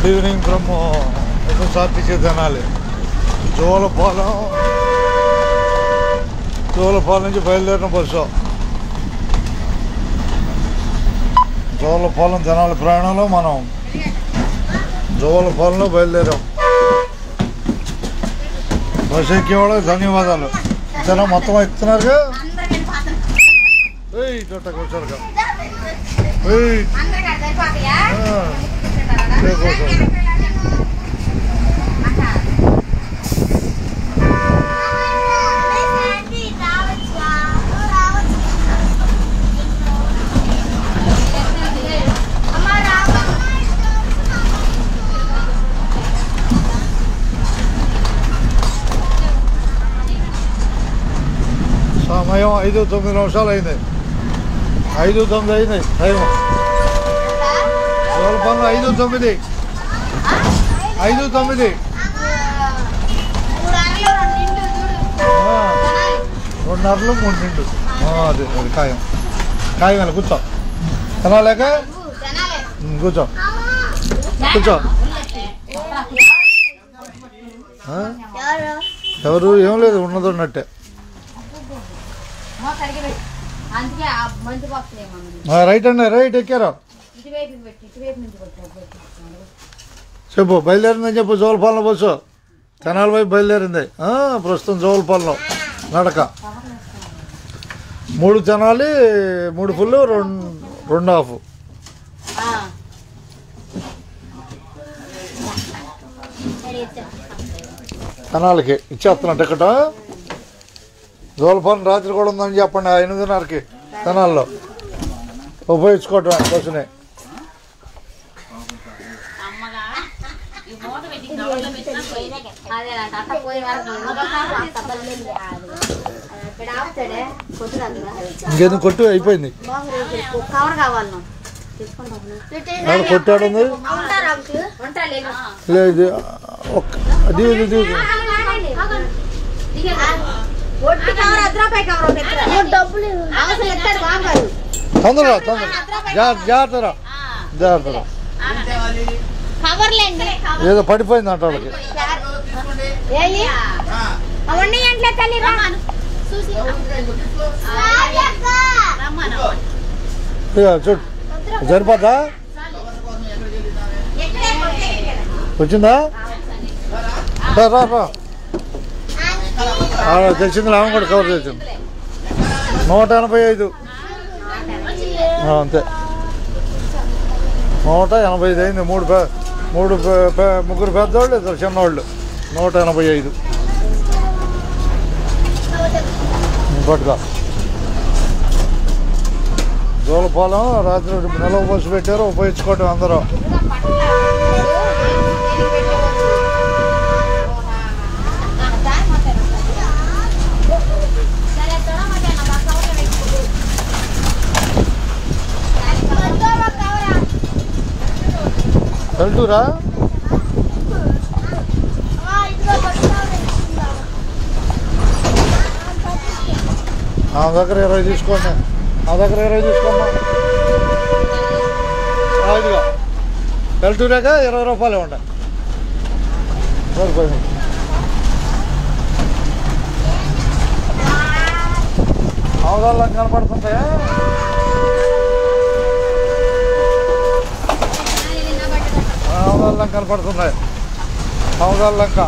Good evening from SSRTC Tenali. Jolapalem నుంచి బయలుదేరిన bus. Jolapalem Tenali ప్రయాణంలో మనం జోలపాలెంలో బయలుదేరాం. బస్సు ఎక్కేవాళ్ళకి ధన్యవాదాలు. ఇతర మొత్తం ఎక్కుతున్నారుగా. వచ్చారుగా సమయం 5:09 అయింది. 5:09 అయింది టైం. జోలపాలెం 5:09. 5:09. 2:30 3 అదే అది ఖాయం. ఖాయం కూర్చో. తినాలేక కూర్చో కూర్చో. ఎవరు ఏం లేదు, ఉన్నది ఉన్నట్టే. రైట్ అండి, రైట్ ఎక్కారు. చెప్పు బయలుదేరిందని చెప్పు. జోలపాలెం బస్సు తెనాలి వైపు బయలుదేరింది. ప్రస్తుతం జోలపాలెంలో నడక. 3 తెనాలి, 3 ఫుల్, 2 హాఫ్. తెనాలికి ఇచ్చేస్తున్నా టికెట్. జోలపాలెం రాత్రి కూడా ఉందని చెప్పండి. 8:30కి తెనాల్లో ఉపయోగించుకోవటం బస్సుని. ఇంకేందుకు కొట్టు అయిపోయింది. కొట్టాడు లేదు. తొందరగా జాగ్రత్త జాగ్రత్త. ఏదో పడిపోయింది అంట వాళ్ళకి. చూడు సరిపోద్దా? వచ్చిందా? రా రా. తెచ్చింది ఆమె కూడా కవర్ చేసింది. 185 అంతే. 185 అయింది. ముగ్గురు పెద్దవాళ్ళు, 2 చిన్నవాళ్ళు. 185 పట్టుగా. జోలపాలెం రాత్రి నిలవ బస్సు పెట్టారు. ఉపయోగించుకోవటం అందరూ. వెళ్తురా నా దగ్గర 20 తీసుకోండి. నా దగ్గర 20 తీసుకోమ్మా. ఇదిగా వెళ్తురాక 20 రూపాయలు ఇవ్వండి. సరిపోయింది. అవగాహన కనపడుతుంటాయా? అవగాహన కనపడుతున్నాయి. అవగాహన లంక.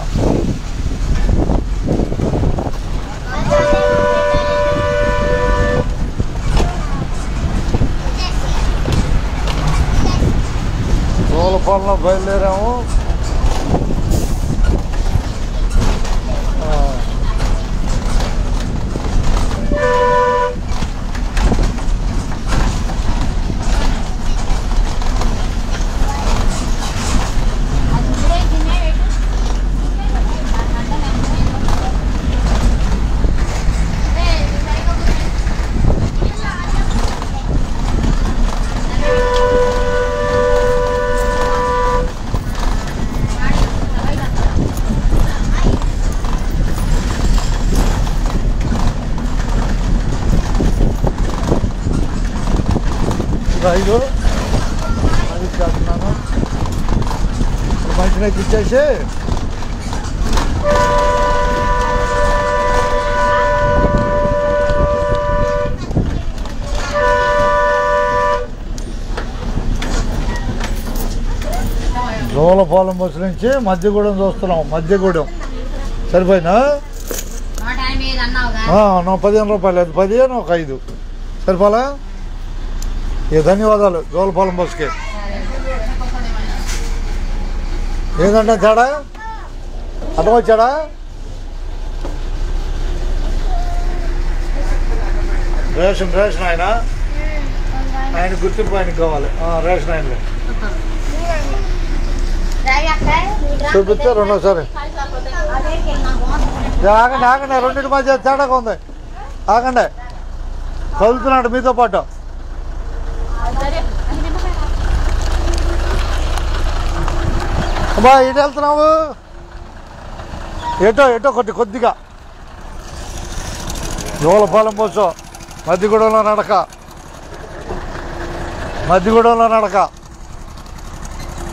జోలపాలెంలో బయలుదేరాము. స్టేషన్ ఎక్కిచ్చేసి జోలపాలెం బస్సు నుంచి మధ్యగూడెం చూస్తున్నాం. మధ్యగూడెం సరిపోయినా? 15 రూపాయలు. అది 15, ఒక 5 సరిపోలా? ధన్యవాదాలు జోలపాలెం బస్సుకి. ఏంటంటే తేడా అర్థం వచ్చాడా? రేషన్ ఆయన గుర్తింపు ఆయనకి కావాలి. రేషన్ ఆయనలో చూపిస్తే రెండోసారి. ఆగండి రెండింటి మధ్య తేడాగా ఉంది. ఆగండి, కదులుతున్నాడు మీతో పాటు. అబ్బా ఎటు వెళ్తున్నావు? ఎటో కొద్దిగా జోలపాలెం బస్సు మధ్యగూడెంలో నడక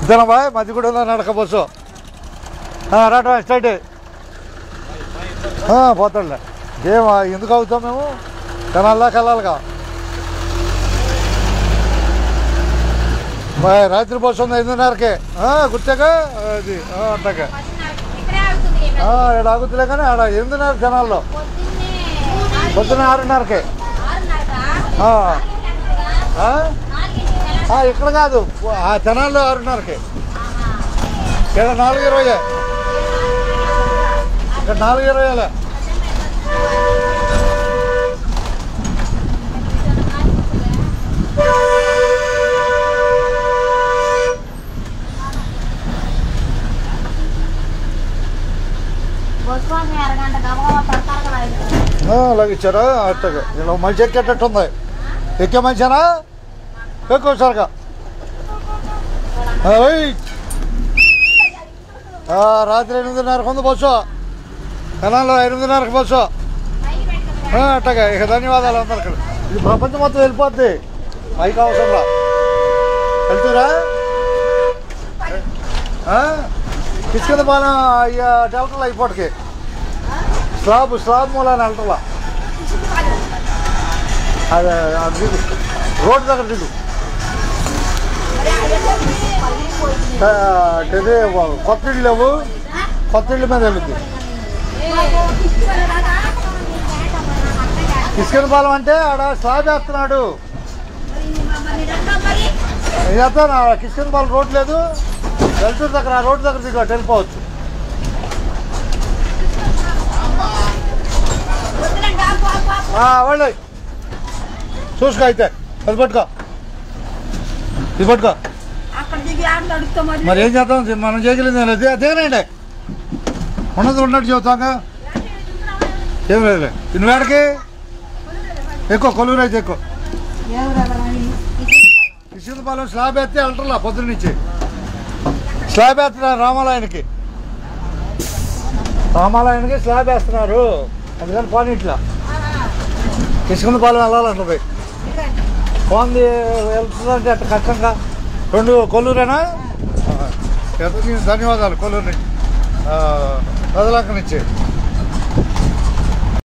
ఇద్దరం బాయ్. మధ్యగూడెంలో నడక బస్సు రావటం స్ట్రైట్ పోతాడులే. ఏమా ఎందుకు అవుతాం మేము? తెనాల్దాకా వెళ్ళాలిగా. బాయ్ రాత్రి బస్సు ఉంది 5:30కే. గుర్తాగా అది అంటాక ఇక్కడ ఆగుతులే కానీ ఆడ 8:30 జనాల్లో. పొద్దున్న 6:30కే. ఇక్కడ కాదు, ఆ తెనాల్లో 6:30కి. ఇక్కడ 4:20. ఇక్కడ 4:20. అలాగే ఇచ్చారా? అట్టగా ఇలా మంచి ఎక్కేటట్టు ఉంది. ఎక్కే మంచినా? ఎక్కువ సరిగా రాత్రి 8:30కు ఉంది బస్సు. తెనాల్లో 8:30కి బస్సు. అట్టగా ఇక ధన్యవాదాలు అందరికి. ఇది ప్రపంచం మొత్తం వెళ్ళిపోద్ది. పైకి అవసరంలా వెళ్తురా. కిష్కిందపాలెం డెల్టర్లు అయిపోటికి స్లాబ్ మూలాన్ని వెళ్ళటంలా. అదే రోడ్డు దగ్గర దిగు. కొత్త ఇళ్ళు లేవు, కొత్త ఇళ్ళ మీద వెళ్ళుద్ది. కిష్కిందపాలెం అంటే ఆడ స్లాబ్ వేస్తున్నాడు. చేస్తాను. కిష్కిందపాలెం రోడ్ లేదు, వెళ్తున్న దగ్గర ఆ రోడ్డు దగ్గర దిగు, వెళ్ళిపోవచ్చు. వాళ్ళు చూసుకో అయితే అది పట్టుకో, ఇది పట్టుకో. మరి ఏం చేద్దాం, మనం చేయగలిగింది లేదు. దిగనండి, ఉన్నట్టు చెబుతాగా. ఏం లేదు. నువ్వేడికి ఎక్కువ కొలువురు అయితే ఎక్కువ. కిష్కిందపాలెం స్లాబ్ ఎత్తే వెళ్ళటంలా పొద్దున్న నుంచి. స్లాబ్ వేస్తున్నారు రామాలయానికి స్లాబ్ వేస్తున్నారు. అందుకని పోనీ ఇట్లా కిష్కిందపాలెం వెళ్ళాలంటుంది. పోంది వెళ్తుందంటే అట్లా కష్టంగా. 2 కొల్లూరేనా? ధన్యవాదాలు కొల్లూరు నుంచి, ప్రజలంక నుంచి.